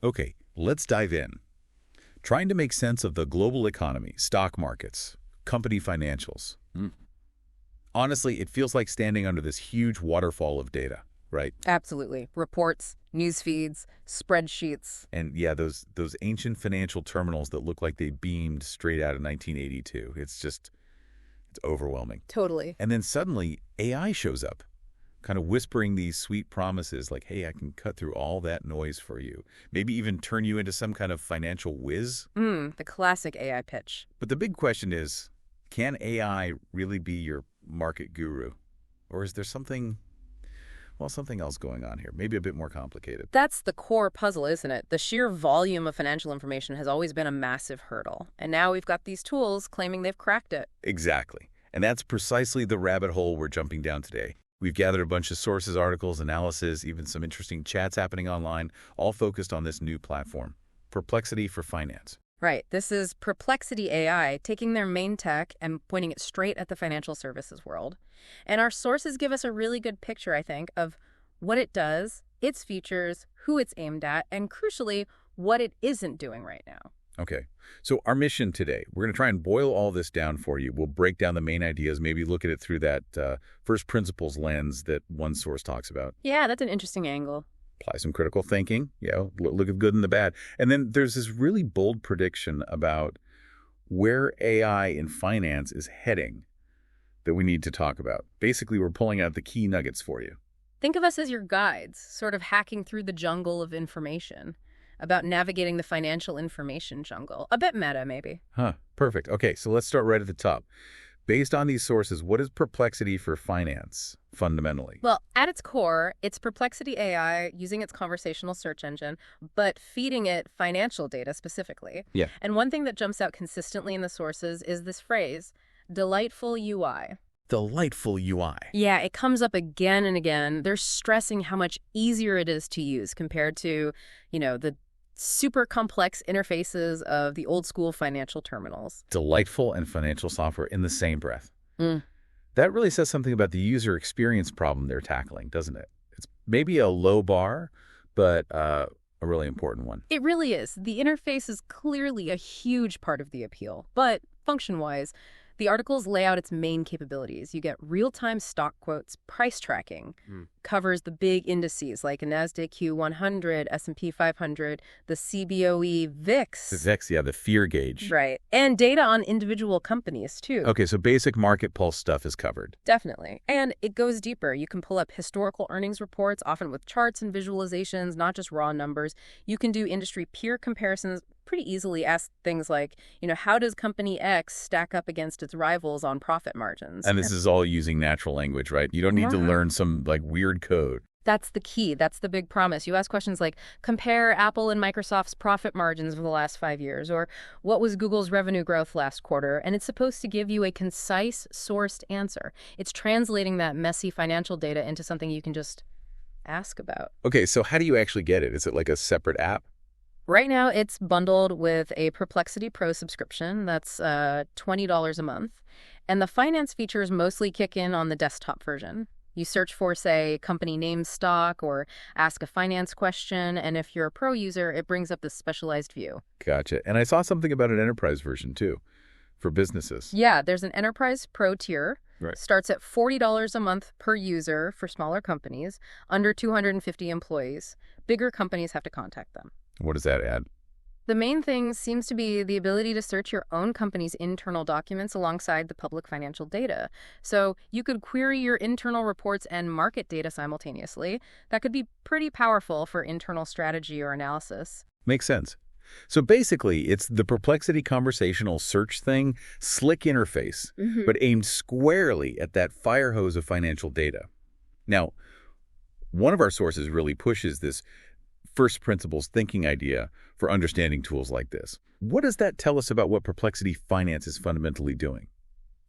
Okay, let's dive in. Trying to make sense of the global economy, stock markets, company financials. Honestly, it feels like standing under this huge waterfall of data, right? Absolutely. Reports, news feeds, spreadsheets. And yeah, those ancient financial terminals that look like they beamed straight out of 1982. It's overwhelming. Totally. And then suddenly AI shows up, kind of whispering these sweet promises like, hey, I can cut through all that noise for you. Maybe even turn you into some kind of financial whiz. The classic AI pitch. But the big question is, can AI really be your market guru? Or is there something else going on here, maybe a bit more complicated? That's the core puzzle, isn't it? The sheer volume of financial information has always been a massive hurdle. And now we've got these tools claiming they've cracked it. Exactly. And that's precisely the rabbit hole we're jumping down today. We've gathered a bunch of sources, articles, analysis, even some interesting chats happening online, all focused on this new platform, Perplexity for Finance. Right. This is Perplexity AI taking their main tech and pointing it straight at the financial services world. And our sources give us a really good picture, I think, of what it does, its features, who it's aimed at, and crucially, what it isn't doing right now. Okay, so our mission today, we're going to try and boil all this down for you. We'll break down the main ideas, maybe look at it through that first principles lens that one source talks about. Yeah, that's an interesting angle. Apply some critical thinking, look at the good and the bad. And then there's this really bold prediction about where AI in finance is heading that we need to talk about. Basically, we're pulling out the key nuggets for you. Think of us as your guides, sort of hacking through the jungle of information, about navigating the financial information jungle. A bit meta, maybe. Perfect. Okay, so let's start right at the top. Based on these sources, what is Perplexity for Finance, fundamentally? Well, at its core, it's Perplexity AI using its conversational search engine, but feeding it financial data specifically. Yeah. And one thing that jumps out consistently in the sources is this phrase, delightful UI. Delightful UI. Yeah, it comes up again and again. They're stressing how much easier it is to use compared to, the super complex interfaces of the old school financial terminals. Delightful and financial software in the same breath. That really says something about the user experience problem they're tackling, doesn't it? It's maybe a low bar, but a really important one. It really is. The interface is clearly a huge part of the appeal, but function-wise, the articles lay out its main capabilities. You get real-time stock quotes, price tracking, covers the big indices like a NASDAQ Q100, S&P 500, the CBOE VIX. The VIX, yeah, the fear gauge. Right. And data on individual companies, too. Okay, so basic market pulse stuff is covered. Definitely. And it goes deeper. You can pull up historical earnings reports, often with charts and visualizations, not just raw numbers. You can do industry peer comparisons, pretty easily ask things like, how does company X stack up against its rivals on profit margins? And this is all using natural language, right? You don't need to learn some weird code. That's the key. That's the big promise. You ask questions like, compare Apple and Microsoft's profit margins over the last 5 years, or what was Google's revenue growth last quarter? And it's supposed to give you a concise, sourced answer. It's translating that messy financial data into something you can just ask about. Okay, so how do you actually get it? Is it like a separate app? Right now, it's bundled with a Perplexity Pro subscription. That's $20 a month. And the finance features mostly kick in on the desktop version. You search for, say, company name stock or ask a finance question. And if you're a pro user, it brings up this specialized view. Gotcha. And I saw something about an enterprise version, too, for businesses. Yeah, there's an enterprise pro tier. Right. Starts at $40 a month per user for smaller companies, under 250 employees. Bigger companies have to contact them. What does that add? The main thing seems to be the ability to search your own company's internal documents alongside the public financial data. So you could query your internal reports and market data simultaneously. That could be pretty powerful for internal strategy or analysis. Makes sense. So basically, it's the Perplexity conversational search thing, slick interface, but aimed squarely at that fire hose of financial data. Now, one of our sources really pushes this first principles thinking idea for understanding tools like this. What does that tell us about what Perplexity Finance is fundamentally doing?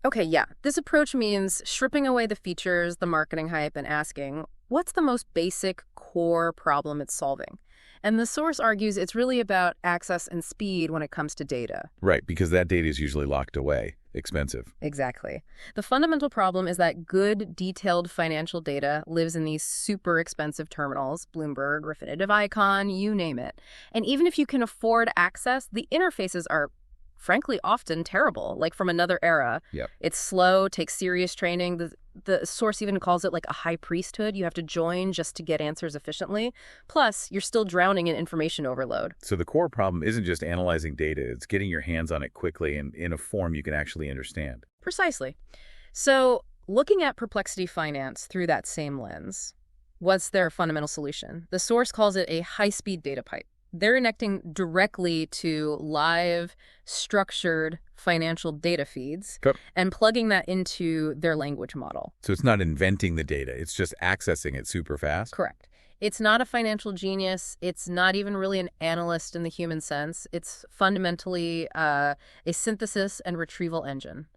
Okay, yeah. This approach means stripping away the features, the marketing hype, and asking, what's the most basic core problem it's solving? And the source argues it's really about access and speed when it comes to data. Right, because that data is usually locked away. expensive. Exactly. The fundamental problem is that good, detailed financial data lives in these super expensive terminals, Bloomberg, Refinitiv Icon, you name it. And even if you can afford access, the interfaces are, frankly, often terrible, like from another era. Yep. It's slow, takes serious training. The source even calls it like a high priesthood. You have to join just to get answers efficiently. Plus, you're still drowning in information overload. So the core problem isn't just analyzing data, it's getting your hands on it quickly and in a form you can actually understand. Precisely. So, looking at Perplexity Finance through that same lens, what's their fundamental solution? The source calls it a high-speed data pipe. They're connecting directly to live, structured financial data feeds and plugging that into their language model. So it's not inventing the data, it's just accessing it super fast? Correct. It's not a financial genius. It's not even really an analyst in the human sense. It's fundamentally a synthesis and retrieval engine.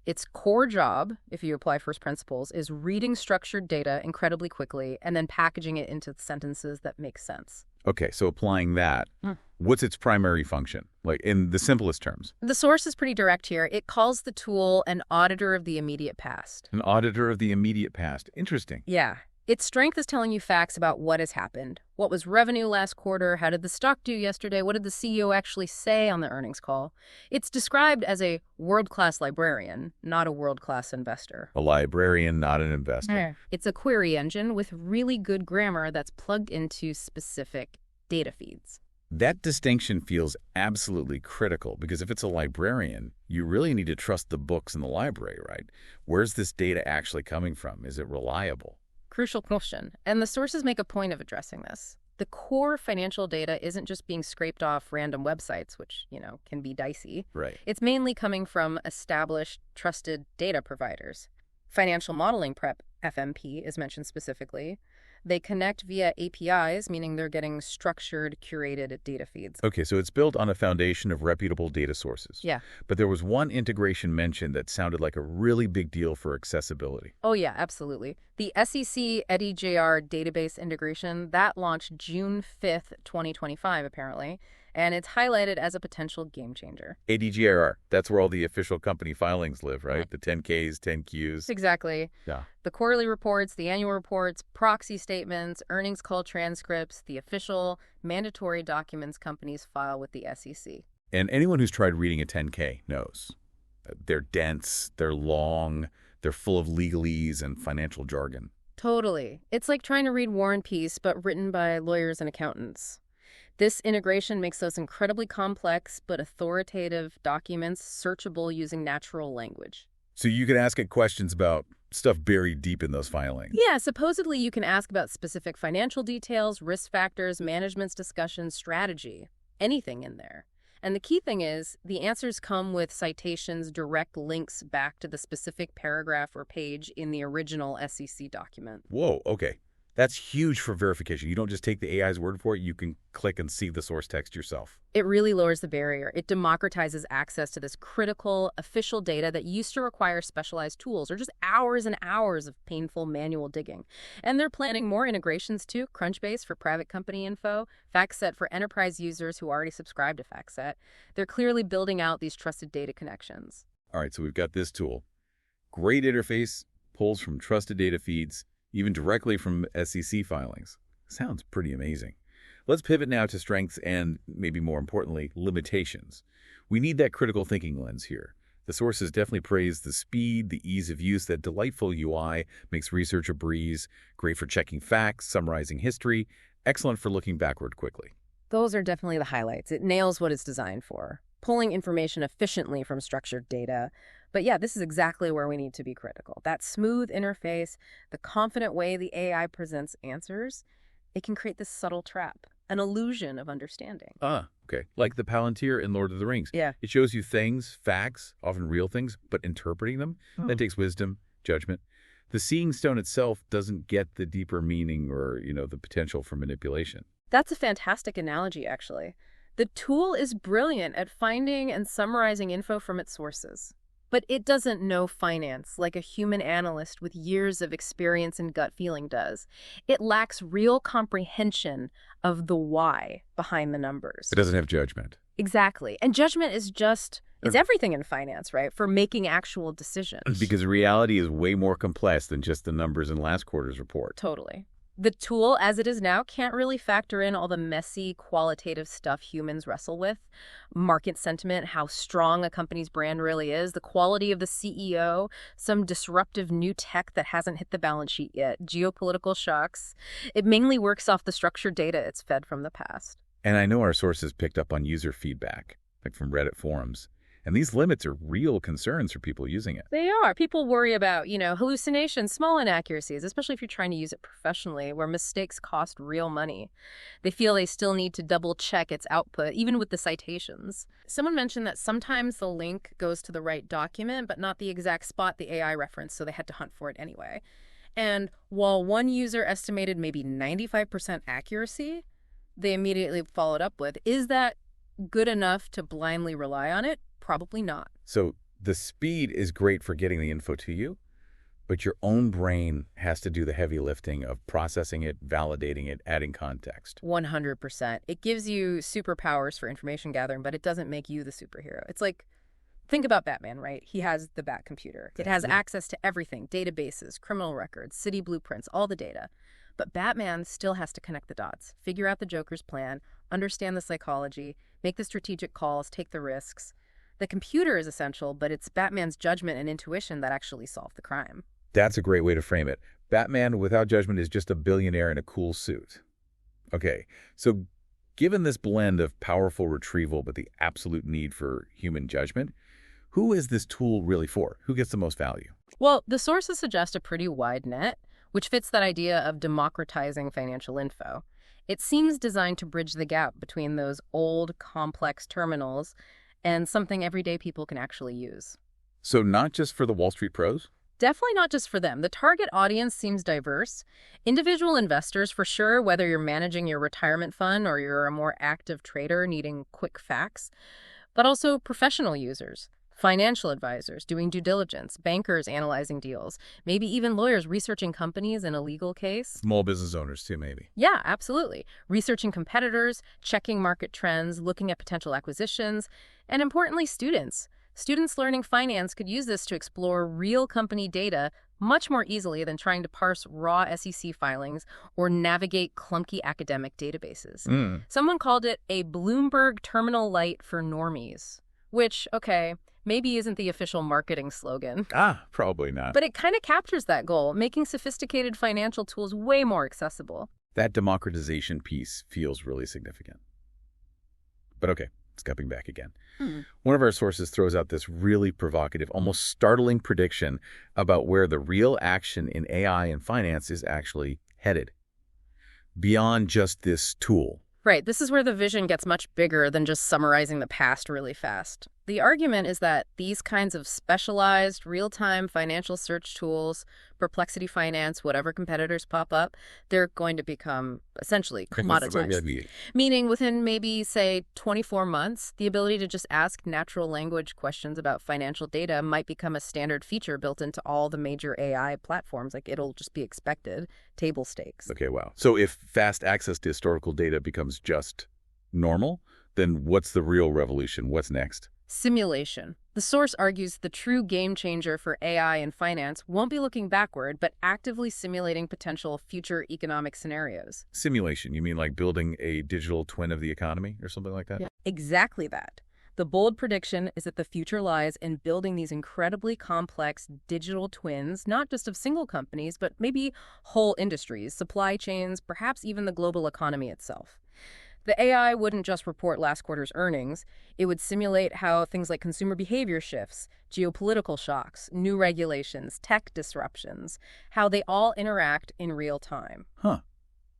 Its core job, if you apply first principles, is reading structured data incredibly quickly and then packaging it into sentences that make sense. Okay, so applying that, what's its primary function? Like in the simplest terms? The source is pretty direct here. It calls the tool an auditor of the immediate past. An auditor of the immediate past. Interesting. Yeah. Its strength is telling you facts about what has happened. What was revenue last quarter? How did the stock do yesterday? What did the CEO actually say on the earnings call? It's described as a world-class librarian, not a world-class investor. A librarian, not an investor. It's a query engine with really good grammar that's plugged into specific data feeds. That distinction feels absolutely critical because if it's a librarian, you really need to trust the books in the library, right? Where's this data actually coming from? Is it reliable? Crucial question, and the sources make a point of addressing this. The core financial data isn't just being scraped off random websites, which, can be dicey. Right. It's mainly coming from established, trusted data providers. Financial modeling prep, FMP, is mentioned specifically. They connect via APIs, meaning they're getting structured, curated data feeds. Okay, so it's built on a foundation of reputable data sources. Yeah. But there was one integration mentioned that sounded like a really big deal for accessibility. Oh, yeah, absolutely. The SEC EDJR database integration, that launched June 5th, 2025, apparently, and it's highlighted as a potential game changer. ADGRR, that's where all the official company filings live, right? The 10Ks, 10Qs. Exactly. Yeah. The quarterly reports, the annual reports, proxy statements, earnings call transcripts, the official mandatory documents companies file with the SEC. And anyone who's tried reading a 10K knows. They're dense, they're long, they're full of legalese and financial jargon. Totally. It's like trying to read War and Peace, but written by lawyers and accountants. This integration makes those incredibly complex but authoritative documents searchable using natural language. So you can ask it questions about stuff buried deep in those filings. Yeah, supposedly you can ask about specific financial details, risk factors, management's discussions, strategy, anything in there. And the key thing is, the answers come with citations, direct links back to the specific paragraph or page in the original SEC document. Whoa, okay. That's huge for verification. You don't just take the AI's word for it. You can click and see the source text yourself. It really lowers the barrier. It democratizes access to this critical, official data that used to require specialized tools or just hours and hours of painful manual digging. And they're planning more integrations too. Crunchbase for private company info, FactSet for enterprise users who already subscribe to FactSet. They're clearly building out these trusted data connections. All right, so we've got this tool. Great interface, pulls from trusted data feeds, even directly from SEC filings. Sounds pretty amazing. Let's pivot now to strengths and, maybe more importantly, limitations. We need that critical thinking lens here. The sources definitely praise the speed, the ease of use, that delightful UI, makes research a breeze, great for checking facts, summarizing history, excellent for looking backward quickly. Those are definitely the highlights. It nails what it's designed for, pulling information efficiently from structured data. But yeah, this is exactly where we need to be critical. That smooth interface, the confident way the AI presents answers, it can create this subtle trap, an illusion of understanding. Okay. Like the Palantir in Lord of the Rings. Yeah. It shows you things, facts, often real things, but interpreting them, that takes wisdom, judgment. The seeing stone itself doesn't get the deeper meaning or, the potential for manipulation. That's a fantastic analogy, actually. The tool is brilliant at finding and summarizing info from its sources. But it doesn't know finance like a human analyst with years of experience and gut feeling does. It lacks real comprehension of the why behind the numbers. It doesn't have judgment. Exactly. And judgment is just is everything in finance, right? For making actual decisions. Because reality is way more complex than just the numbers in last quarter's report. Totally. The tool, as it is now, can't really factor in all the messy, qualitative stuff humans wrestle with. Market sentiment, how strong a company's brand really is, the quality of the CEO, some disruptive new tech that hasn't hit the balance sheet yet, geopolitical shocks. It mainly works off the structured data it's fed from the past. And I know our sources picked up on user feedback, like from Reddit forums. And these limits are real concerns for people using it. They are. People worry about, hallucinations, small inaccuracies, especially if you're trying to use it professionally, where mistakes cost real money. They feel they still need to double-check its output, even with the citations. Someone mentioned that sometimes the link goes to the right document, but not the exact spot the AI referenced, so they had to hunt for it anyway. And while one user estimated maybe 95% accuracy, they immediately followed up with, is that good enough to blindly rely on it? Probably not. So the speed is great for getting the info to you, but your own brain has to do the heavy lifting of processing it, validating it, adding context. 100%. It gives you superpowers for information gathering, but it doesn't make you the superhero. It's like, think about Batman, right? He has the Bat computer. It has access to everything, databases, criminal records, city blueprints, all the data. But Batman still has to connect the dots, figure out the Joker's plan, understand the psychology, make the strategic calls, take the risks. The computer is essential, but it's Batman's judgment and intuition that actually solve the crime. That's a great way to frame it. Batman without judgment is just a billionaire in a cool suit. Okay, so given this blend of powerful retrieval but the absolute need for human judgment, who is this tool really for? Who gets the most value? Well, the sources suggest a pretty wide net, which fits that idea of democratizing financial info. It seems designed to bridge the gap between those old, complex terminals and something everyday people can actually use. So not just for the Wall Street pros? Definitely not just for them. The target audience seems diverse. Individual investors, for sure, whether you're managing your retirement fund or you're a more active trader needing quick facts, but also professional users, financial advisors doing due diligence, bankers analyzing deals, maybe even lawyers researching companies in a legal case. Small business owners too, maybe. Yeah, absolutely. Researching competitors, checking market trends, looking at potential acquisitions, and importantly, students. Students learning finance could use this to explore real company data much more easily than trying to parse raw SEC filings or navigate clunky academic databases. Someone called it a Bloomberg terminal light for normies, which, okay, maybe isn't the official marketing slogan. Probably not. But it kind of captures that goal, making sophisticated financial tools way more accessible. That democratization piece feels really significant. But okay, stepping back again. One of our sources throws out this really provocative, almost startling prediction about where the real action in AI and finance is actually headed. Beyond just this tool. Right, this is where the vision gets much bigger than just summarizing the past really fast. The argument is that these kinds of specialized, real-time financial search tools, Perplexity Finance, whatever competitors pop up, they're going to become essentially commoditized. Meaning within maybe, say, 24 months, the ability to just ask natural language questions about financial data might become a standard feature built into all the major AI platforms. Like, it'll just be expected, table stakes. Okay, wow. So if fast access to historical data becomes just normal, then what's the real revolution? What's next? Simulation. The source argues the true game changer for AI and finance won't be looking backward, but actively simulating potential future economic scenarios. Simulation? You mean like building a digital twin of the economy or something like that? Yeah, exactly that. The bold prediction is that the future lies in building these incredibly complex digital twins, not just of single companies, but maybe whole industries, supply chains, perhaps even the global economy itself. The AI wouldn't just report last quarter's earnings. It would simulate how things like consumer behavior shifts, geopolitical shocks, new regulations, tech disruptions, how they all interact in real time.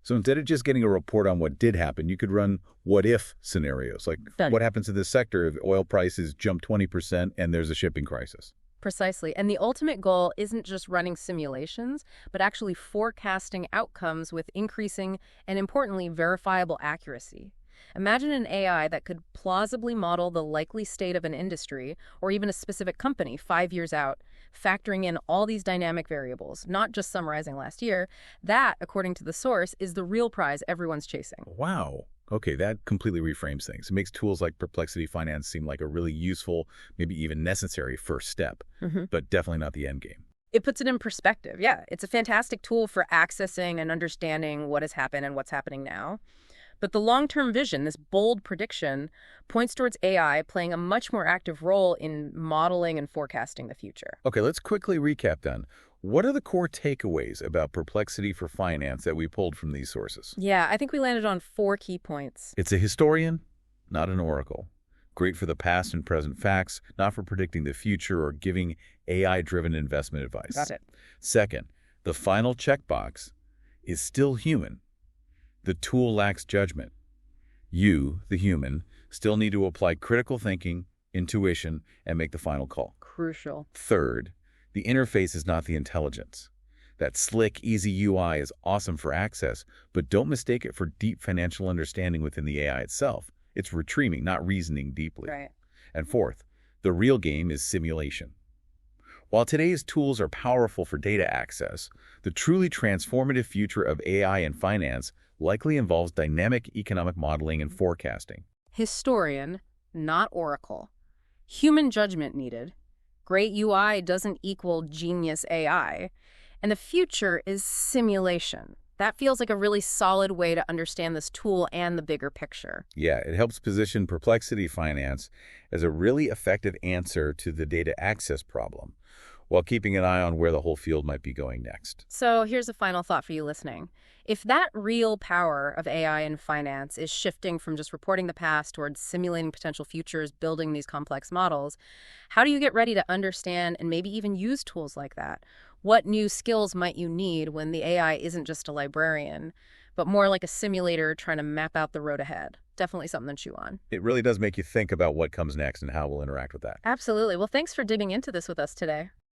So instead of just getting a report on what did happen, you could run what-if scenarios, like what happens in this sector if oil prices jump 20% and there's a shipping crisis. Precisely. And the ultimate goal isn't just running simulations, but actually forecasting outcomes with increasing and, importantly, verifiable accuracy. Imagine an AI that could plausibly model the likely state of an industry or even a specific company 5 years out, factoring in all these dynamic variables, not just summarizing last year. That, according to the source, is the real prize everyone's chasing. Wow. Okay, that completely reframes things. It makes tools like Perplexity Finance seem like a really useful, maybe even necessary first step, but definitely not the end game. It puts it in perspective. Yeah, it's a fantastic tool for accessing and understanding what has happened and what's happening now. But the long-term vision, this bold prediction, points towards AI playing a much more active role in modeling and forecasting the future. Okay, let's quickly recap then. What are the core takeaways about Perplexity for Finance that we pulled from these sources? Yeah, I think we landed on 4 key points. It's a historian, not an oracle. Great for the past and present facts, not for predicting the future or giving AI-driven investment advice. Got it. Second, the final checkbox is still human. The tool lacks judgment. You, the human, still need to apply critical thinking, intuition, and make the final call. Crucial. Third, the interface is not the intelligence. That slick, easy UI is awesome for access, but don't mistake it for deep financial understanding within the AI itself. It's retrieving, not reasoning deeply. Right. And fourth, the real game is simulation. While today's tools are powerful for data access, the truly transformative future of AI in finance likely involves dynamic economic modeling and forecasting. Historian, not oracle. Human judgment needed. Great UI doesn't equal genius AI. And the future is simulation. That feels like a really solid way to understand this tool and the bigger picture. Yeah, it helps position Perplexity Finance as a really effective answer to the data access problem, while keeping an eye on where the whole field might be going next. So here's a final thought for you listening. If that real power of AI in finance is shifting from just reporting the past towards simulating potential futures, building these complex models, how do you get ready to understand and maybe even use tools like that? What new skills might you need when the AI isn't just a librarian, but more like a simulator trying to map out the road ahead? Definitely something to chew on. It really does make you think about what comes next and how we'll interact with that. Absolutely. Well, thanks for digging into this with us today.